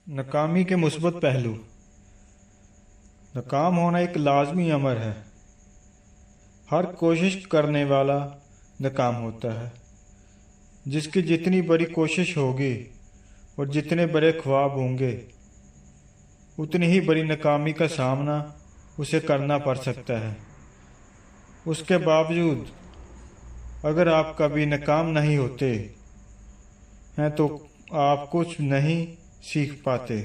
ناکامی کے مثبت پہلو۔ ناکام ہونا ایک لازمی امر ہے۔ ہر کوشش کرنے والا ناکام ہوتا ہے۔ جس کی جتنی بڑی کوشش ہوگی اور جتنے بڑے خواب ہوں گے اتنی ہی بڑی ناکامی کا سامنا اسے کرنا پڑ سکتا ہے۔ اس کے باوجود اگر آپ کبھی ناکام نہیں ہوتے ہیں تو آپ کچھ نہیں سیکھ پاتے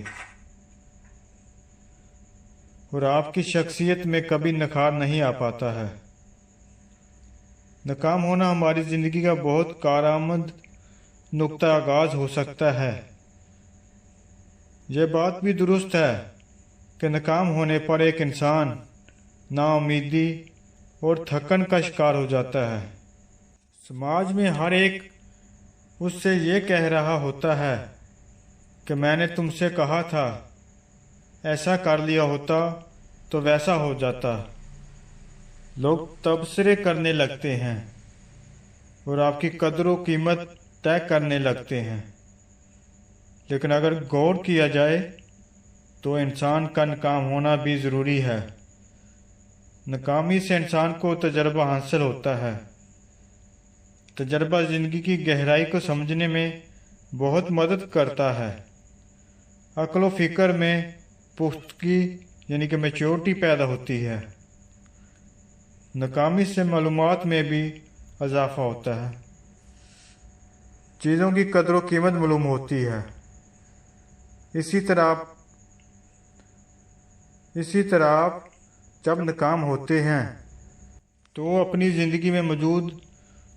اور آپ کی شخصیت میں کبھی نکھار نہیں آ پاتا ہے۔ ناکام ہونا ہماری زندگی کا بہت کارآمد نقطہ آغاز ہو سکتا ہے۔ یہ بات بھی درست ہے کہ ناکام ہونے پر ایک انسان نا امیدی اور تھکن کا شکار ہو جاتا ہے۔ سماج میں ہر ایک اس سے یہ کہہ رہا ہوتا ہے کہ میں نے تم سے کہا تھا، ایسا کر لیا ہوتا تو ویسا ہو جاتا۔ لوگ تبصرے کرنے لگتے ہیں اور آپ کی قدر و قیمت طے کرنے لگتے ہیں، لیکن اگر غور کیا جائے تو انسان کا ناکام ہونا بھی ضروری ہے۔ ناکامی سے انسان کو تجربہ حاصل ہوتا ہے۔ تجربہ زندگی کی گہرائی کو سمجھنے میں بہت مدد کرتا ہے۔ عقل و فکر میں پختگی یعنی کہ میچورٹی پیدا ہوتی ہے۔ ناکامی سے معلومات میں بھی اضافہ ہوتا ہے۔ چیزوں کی قدر و قیمت معلوم ہوتی ہے۔ اسی طرح آپ جب ناکام ہوتے ہیں تو اپنی زندگی میں موجود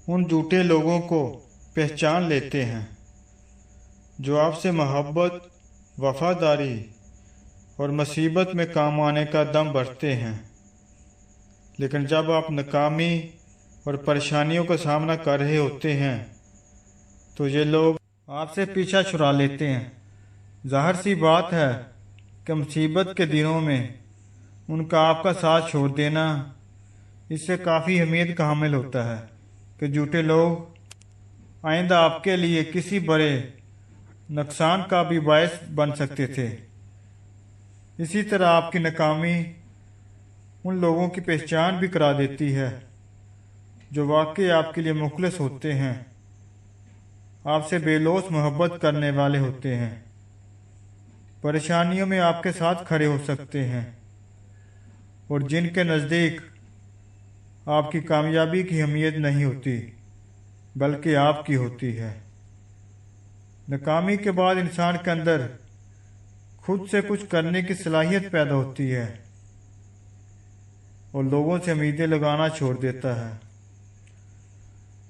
ان جھوٹے لوگوں کو پہچان لیتے ہیں جو آپ سے محبت، وفاداری اور مصیبت میں کام آنے کا دم بھرتے ہیں، لیکن جب آپ ناکامی اور پریشانیوں کا سامنا کر رہے ہوتے ہیں تو یہ لوگ آپ سے پیچھا چھڑا لیتے ہیں۔ ظاہر سی بات ہے کہ مصیبت کے دنوں میں ان کا آپ کا ساتھ چھوڑ دینا اس سے کافی اہمیت کا حامل ہوتا ہے کہ جھوٹے لوگ آئندہ آپ کے لیے کسی بڑے نقصان کا بھی باعث بن سکتے تھے۔ اسی طرح آپ کی ناکامی ان لوگوں کی پہچان بھی کرا دیتی ہے جو واقعی آپ کے لیے مخلص ہوتے ہیں، آپ سے بے لوث محبت کرنے والے ہوتے ہیں، پریشانیوں میں آپ کے ساتھ کھڑے ہو سکتے ہیں، اور جن کے نزدیک آپ کی کامیابی کی اہمیت نہیں ہوتی بلکہ آپ کی ہوتی ہے۔ ناکامی کے بعد انسان کے اندر خود سے کچھ کرنے کی صلاحیت پیدا ہوتی ہے اور لوگوں سے امیدیں لگانا چھوڑ دیتا ہے۔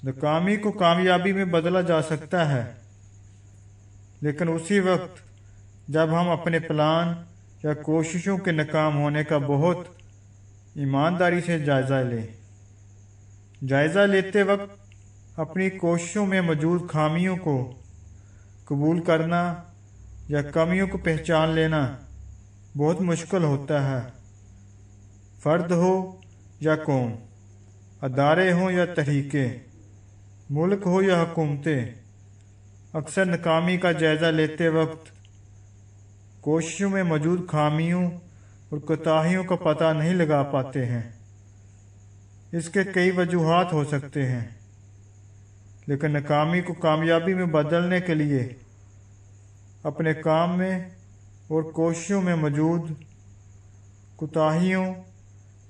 ناکامی کو کامیابی میں بدلا جا سکتا ہے، لیکن اسی وقت جب ہم اپنے پلان یا کوششوں کے ناکام ہونے کا بہت ایمانداری سے جائزہ لیں۔ جائزہ لیتے وقت اپنی کوششوں میں موجود خامیوں کو قبول کرنا یا کمیوں کو پہچان لینا بہت مشکل ہوتا ہے۔ فرد ہو یا قوم، ادارے ہوں یا تحریکیں، ملک ہو یا حکومتیں، اکثر ناکامی کا جائزہ لیتے وقت کوششوں میں موجود خامیوں اور کوتاہیوں کا پتہ نہیں لگا پاتے ہیں۔ اس کے کئی وجوہات ہو سکتے ہیں، لیکن ناکامی کو کامیابی میں بدلنے کے لیے اپنے کام میں اور کوششوں میں موجود کوتاہیوں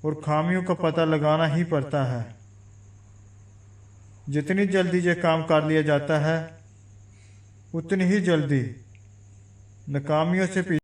اور خامیوں کا پتہ لگانا ہی پڑتا ہے۔ جتنی جلدی یہ کام کر لیا جاتا ہے اتنی ہی جلدی ناکامیوں سے